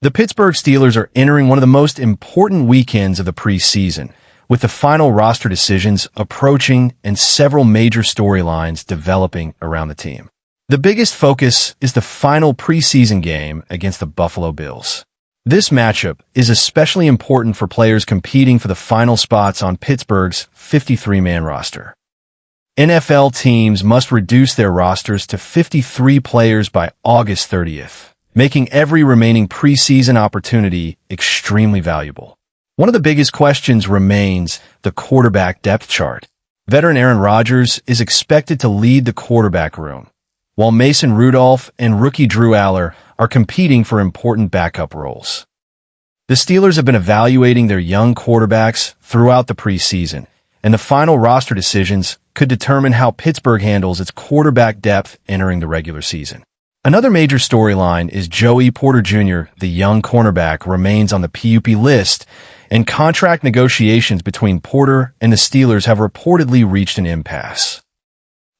The Pittsburgh Steelers are entering one of the most important weekends of the preseason, with the final roster decisions approaching and several major storylines developing around the team. The biggest focus is the final preseason game against the Buffalo Bills. This matchup is especially important for players competing for the final spots on Pittsburgh's 53-man roster. NFL teams must reduce their rosters to 53 players by August 30th, making every remaining preseason opportunity extremely valuable. One of the biggest questions remains the quarterback depth chart. Veteran Aaron Rodgers is expected to lead the quarterback room, while Mason Rudolph and rookie Drew Aller are competing for important backup roles. The Steelers have been evaluating their young quarterbacks throughout the preseason, and the final roster decisions could determine how Pittsburgh handles its quarterback depth entering the regular season. Another major storyline is Joey Porter Jr., the young cornerback, remains on the PUP list, and contract negotiations between Porter and the Steelers have reportedly reached an impasse.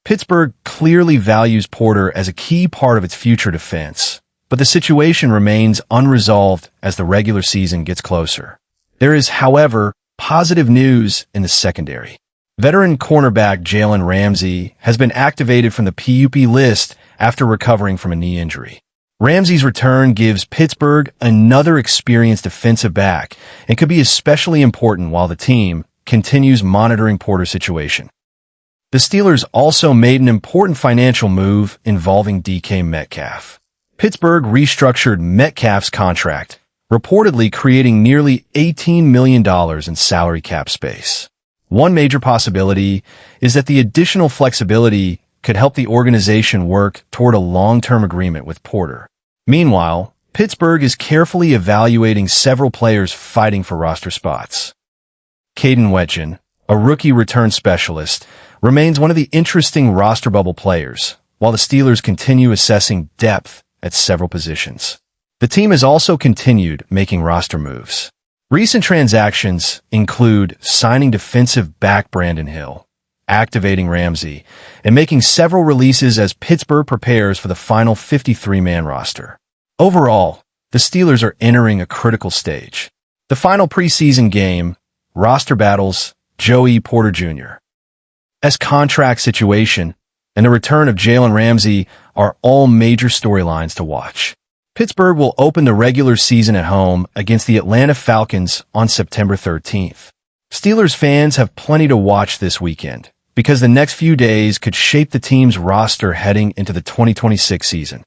Pittsburgh clearly values Porter as a key part of its future defense, but the situation remains unresolved as the regular season gets closer. There is, however, positive news in the secondary. Veteran cornerback Jalen Ramsey has been activated from the PUP list after recovering from a knee injury. Ramsey's return gives Pittsburgh another experienced defensive back and could be especially important while the team continues monitoring Porter's situation. The Steelers also made an important financial move involving DK Metcalf. Pittsburgh restructured Metcalf's contract, reportedly creating nearly $18 million in salary cap space. One major possibility is that the additional flexibility could help the organization work toward a long-term agreement with Porter. Meanwhile, Pittsburgh is carefully evaluating several players fighting for roster spots. Caden Wetjen, a rookie return specialist, remains one of the interesting roster bubble players, while the Steelers continue assessing depth at several positions. The team has also continued making roster moves. Recent transactions include signing defensive back Brandon Hill, activating Ramsey, and making several releases as Pittsburgh prepares for the final 53-man roster. Overall, the Steelers are entering a critical stage. The final preseason game, roster battles, Joey Porter Jr. S contract situation, and the return of Jalen Ramsey are all major storylines to watch. Pittsburgh will open the regular season at home against the Atlanta Falcons on September 13th. Steelers fans have plenty to watch this weekend because the next few days could shape the team's roster heading into the 2026 season.